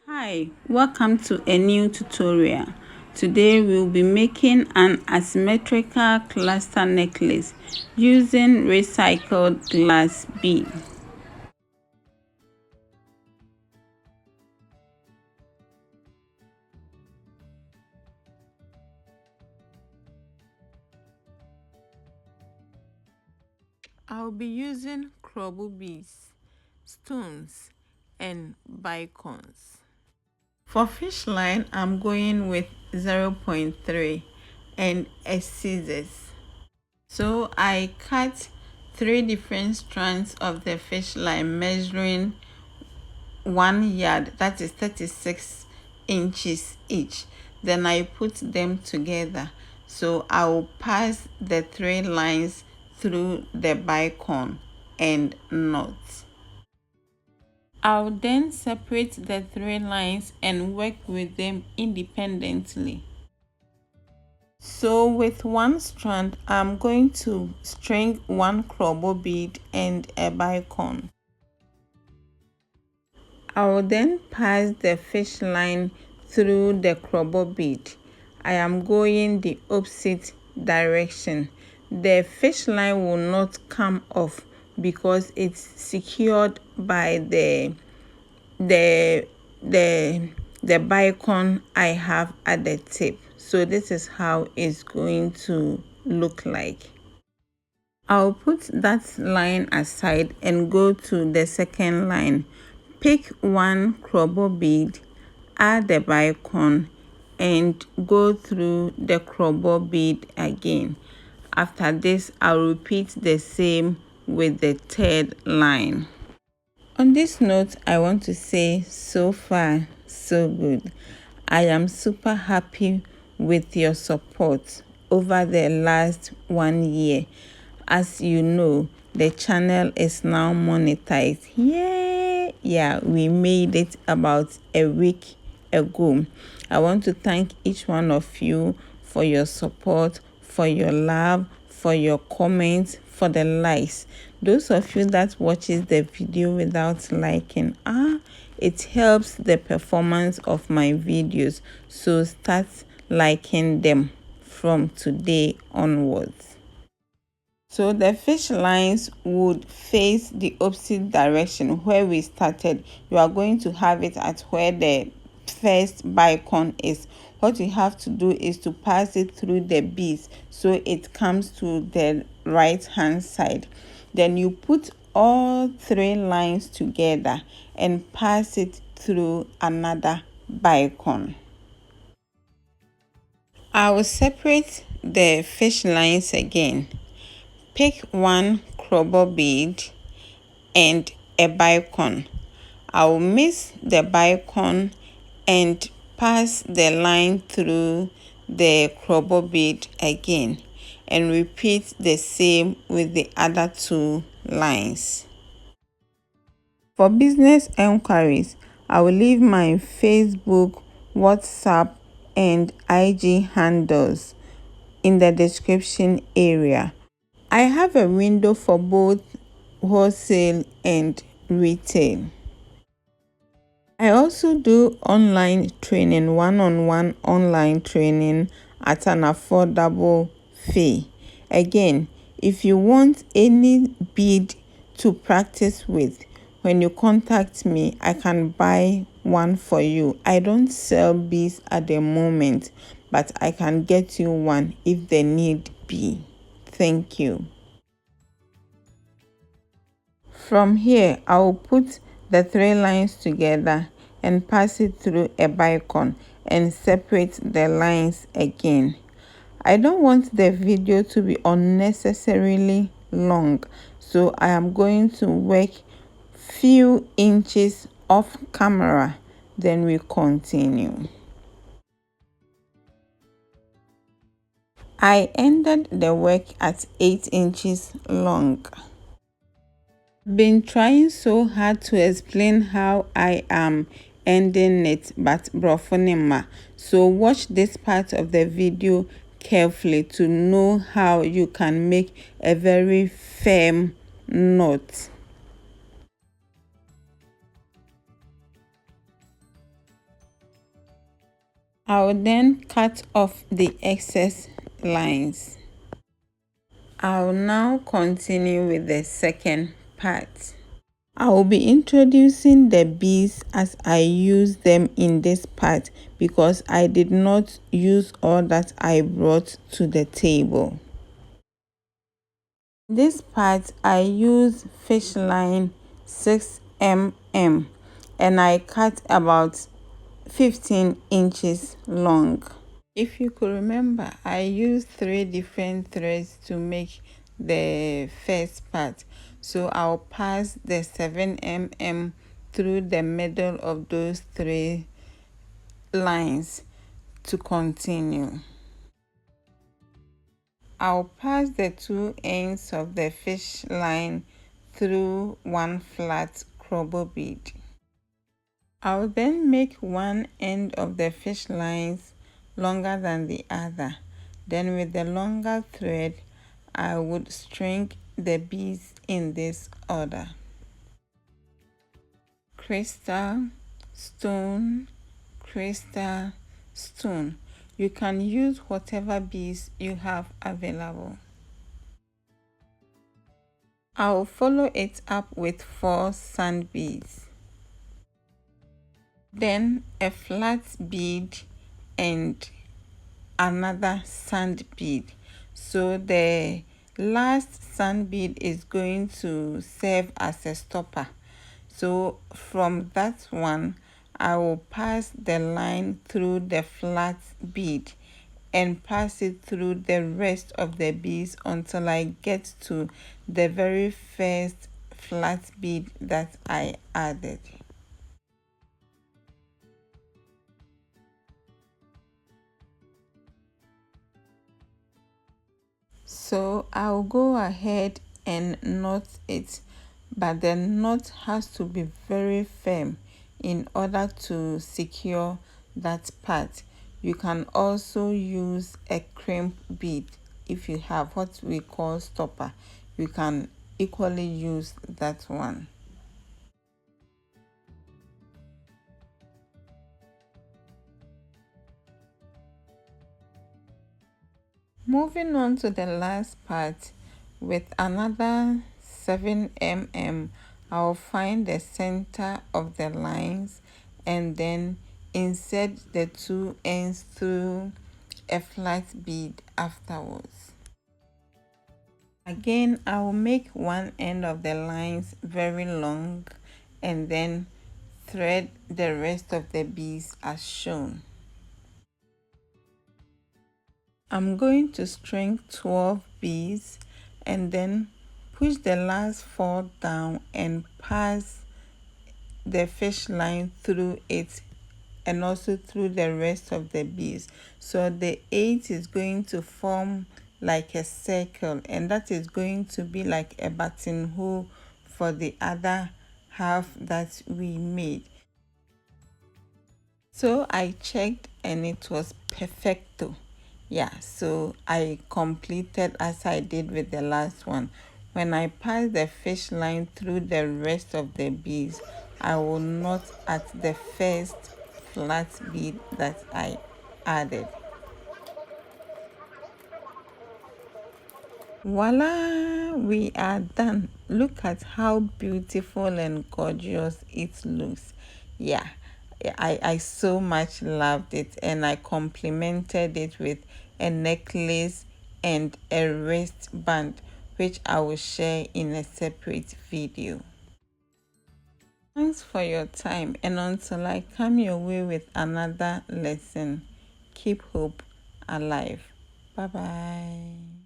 Hi, welcome to a new tutorial. Today we'll be making an asymmetrical cluster necklace using recycled glass bead. I'll be using Krobo beads, stones, and Bicoles. For fish line, I'm going with 0.3 and a scissors. So I cut 3 different strands of the fish line measuring 1 yard, that is 36 inches each. Then I put them together. So I will pass the 3 lines through the bicone and knot. I'll then separate the 3 lines and work with them independently. So with one strand, I'm going to string 1 Krobo bead and a bicone. I will then pass the fish line through the Krobo bead. I am going the opposite direction. The fish line will not come off because it's secured by the bicone I have at the tip. So this is how it's going to look like. I'll put that line aside and go to the second line. Pick 1 Krobo bead, add the bicone, and go through the Krobo bead again. After this, I'll repeat the same with the third line. On this note, I want to say so far, so good. I am super happy with your support over the last 1 year. As you know, the channel is now monetized. Yay! Yeah, we made it about a week ago. I want to thank each one of you for your support, for your love, for your comments, for the likes. Those of you that watches the video without liking, it helps the performance of my videos. So start liking them from today onwards. So the fish lines would face the opposite direction where we started. You are going to have it at where the first bicone is. What you have to do is to pass it through the beads so it comes to the right hand side. Then you put all 3 lines together and pass it through another bicone. I will separate the fish lines again. Pick 1 Krobo bead and a bicone. I will mix the bicone and pass the line through the Krobo bead again and repeat the same with the other 2 lines. For business enquiries, I will leave my Facebook, WhatsApp, and IG handles in the description area. I have a window for both wholesale and retail. I also do online training, one-on-one online training at an affordable fee. Again, if you want any bead to practice with, when you contact me, I can buy one for you. I don't sell beads at the moment, but I can get you one if the need be. Thank you. From here, I will put the 3 lines together and pass it through a bicone and separate the lines again. I don't want the video to be unnecessarily long, so I am going to work few inches off camera, then we continue. I ended the work at 8 inches long. Been trying so hard to explain how I am ending it, but brofonema. So watch this part of the video carefully to know how you can make a very firm knot. I'll then cut off the excess lines. I'll now continue with the second part. I will be introducing the beads as I use them in this part because I did not use all that I brought to the table. This part I use fish line 6 mm and I cut about 15 inches long. If you could remember, I used 3 different threads to make the first part. So I'll pass the 7 mm through the middle of those 3 lines to continue. I'll pass the 2 ends of the fish line through one flat Krobo bead. I'll then make one end of the fish lines longer than the other. Then with the longer thread, I would string the beads in this order: crystal, stone, crystal, stone. You can use whatever beads you have available. I'll follow it up with 4 sand beads, then a flat bead and another sand bead. So the last sand bead is going to serve as a stopper. So from that one, I will pass the line through the flat bead and pass it through the rest of the beads until I get to the very first flat bead that I added. So I'll go ahead and knot it, but the knot has to be very firm in order to secure that part. You can also use a crimp bead if you have what we call stopper. You can equally use that one. Moving on to the last part, with another 7 mm, I'll find the center of the lines and then insert the 2 ends through a flat bead afterwards. Again, I will make one end of the lines very long and then thread the rest of the beads as shown. I'm going to string 12 beads and then push the last 4 down and pass the fish line through it and also through the rest of the beads. So the 8 is going to form like a circle, and that is going to be like a buttonhole for the other half that we made. So I checked and it was perfecto. Yeah, so I completed as I did with the last one. When I pass the fish line through the rest of the beads, I will knot at the first flat bead that I added. Voila, we are done. Look at how beautiful and gorgeous it looks. Yeah, I so much loved it, and I complemented it with a necklace and a wristband, which I will share in a separate video. Thanks for your time, and until I come your way with another lesson, keep hope alive. Bye bye.